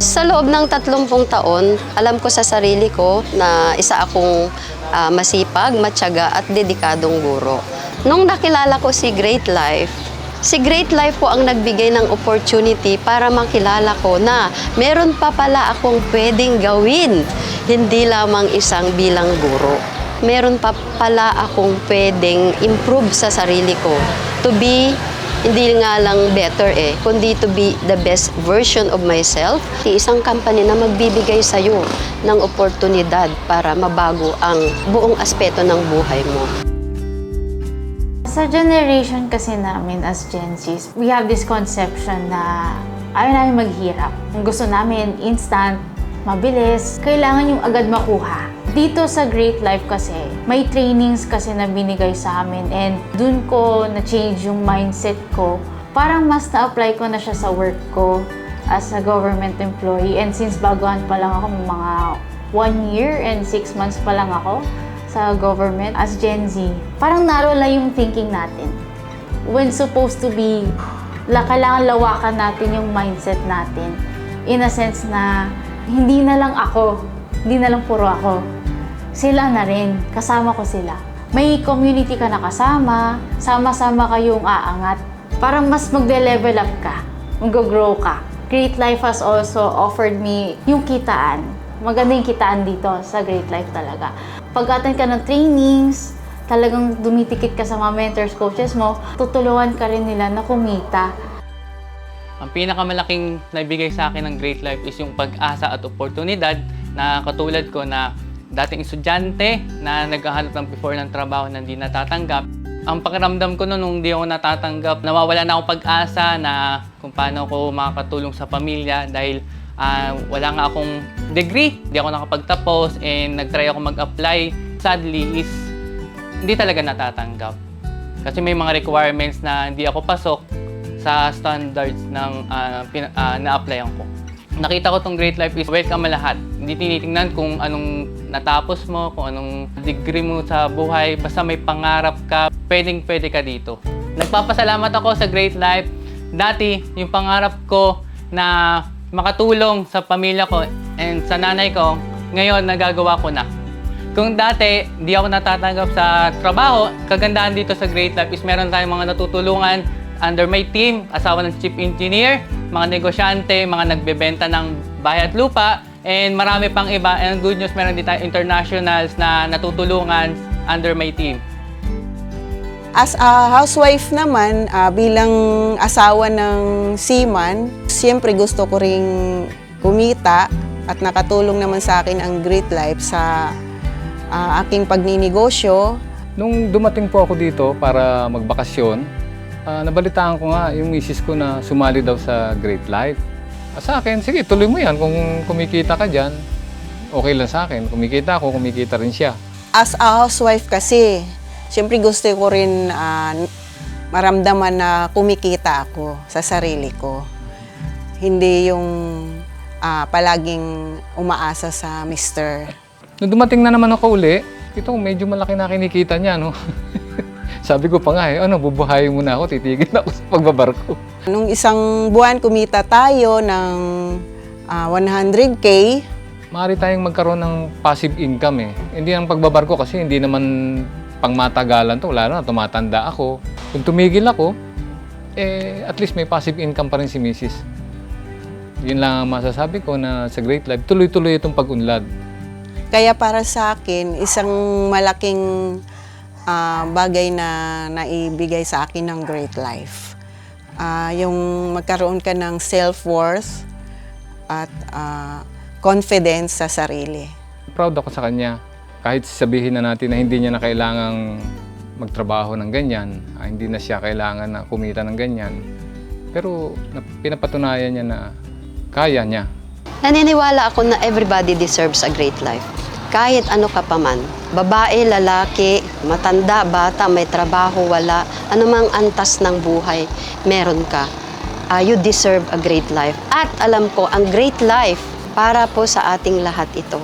Sa loob ng 30 taon, alam ko sa sarili ko na isa akong masipag, matyaga at dedikadong guro. Nung nakilala ko si Great Life po ang nagbigay ng opportunity para makilala ko na meron pa pala akong pwedeng gawin, hindi lamang isang bilang guro. Meron pa pala akong pwedeng improve sa sarili ko to be hindi nga lang better kundi to be the best version of myself. Isang company na magbibigay sa'yo ng oportunidad para mabago ang buong aspeto ng buhay mo. Sa generation kasi namin as Gen Zs, we have this conception na ayaw namin maghirap. Kung gusto namin instant, mabilis, kailangan yung agad makuha. Dito sa Great Life kasi, may trainings kasi na binigay sa amin and dun ko na-change yung mindset ko. Parang mas na-apply ko na siya sa work ko as a government employee. And since baguhan pa lang ako, mga 1 year and 6 months pa lang ako sa government as Gen Z, parang narola yung thinking natin. When supposed to be, kailangan lawakan natin yung mindset natin. In a sense na, hindi na lang ako, hindi na lang puro ako. Sila na rin, kasama ko sila. May community ka na kasama, sama-sama kayong aangat. Parang mas magde-level up ka, mag-grow ka. Great Life has also offered me yung kitaan. Maganda yung kitaan dito sa Great Life talaga. Pag-attend ka ng trainings, talagang dumitikit ka sa mga mentors, coaches mo, tutulungan ka rin nila na kumita. Ang pinakamalaking naibigay sa akin ng Great Life is yung pag-asa at oportunidad na katulad ko na dating estudyante na naghahanap ng before ng trabaho na hindi natatanggap. Ang pakiramdam ko nung hindi ako natatanggap, nawawala na akong pag-asa na kung paano ako makakatulong sa pamilya dahil wala nga akong degree, hindi ako nakapagtapos and nag-try ako mag-apply. Sadly is hindi talaga natatanggap. Kasi may mga requirements na hindi ako pasok sa standards ng na-applyan ko. Nakita ko tong Great Life is welcome lahat. Hindi tinitingnan kung anong natapos mo, kung anong degree mo sa buhay. Basta may pangarap ka, pwedeng-pwede ka dito. Nagpapasalamat ako sa Great Life. Dati, yung pangarap ko na makatulong sa pamilya ko and sa nanay ko, ngayon nagagawa ko na. Kung dati, di ako natatanggap sa trabaho, kagandahan dito sa Great Life is meron tayong mga natutulungan under my team, asawa ng chief engineer, mga negosyante, mga nagbebenta ng bahay at lupa, and marami pang iba. And good news, meron din tayo internationals na natutulungan under my team. As a housewife naman, bilang asawa ng seaman, siyempre gusto ko ring kumita at nakatulong naman sa akin ang Great Life sa aking pagninegosyo. Nung dumating po ako dito para magbakasyon, nabalitaan ko nga yung misis ko na sumali daw sa Great Life. Sa akin, sige, tuloy mo yan. Kung kumikita ka dyan, okay lang sa akin. Kumikita ako, kumikita rin siya. As a housewife kasi, siyempre gusto ko rin maramdaman na kumikita ako sa sarili ko. Hindi yung palaging umaasa sa mister. Nung dumating na naman ako uli, ito medyo malaki na kinikita niya, no? Sabi ko pa nga, bubuhayin muna ako, titigil na ako sa pagbabarko. Nung isang buwan, kumita tayo ng 100K. Maaari tayong magkaroon ng passive income Hindi ang pagbabarko kasi hindi naman pangmatagalan to, lalo na tumatanda ako. Kung tumigil ako, at least may passive income pa rin si Mrs. Yun lang ang masasabi ko na sa Great Life, tuloy-tuloy itong pag-unlad. Kaya para sa akin, isang malaking bagay na naibigay sa akin ng Great Life. Yung magkaroon ka ng self-worth at confidence sa sarili. Proud ako sa kanya. Kahit sabihin na natin na hindi niya na kailangang magtrabaho ng ganyan, hindi na siya kailangan na kumita ng ganyan, pero pinapatunayan niya na kaya niya. Naniniwala ako na everybody deserves a great life. Kahit ano ka pa man, babae, lalaki, matanda, bata, may trabaho, wala, anumang antas ng buhay, meron ka. You deserve a great life. At alam ko, ang great life, para po sa ating lahat ito.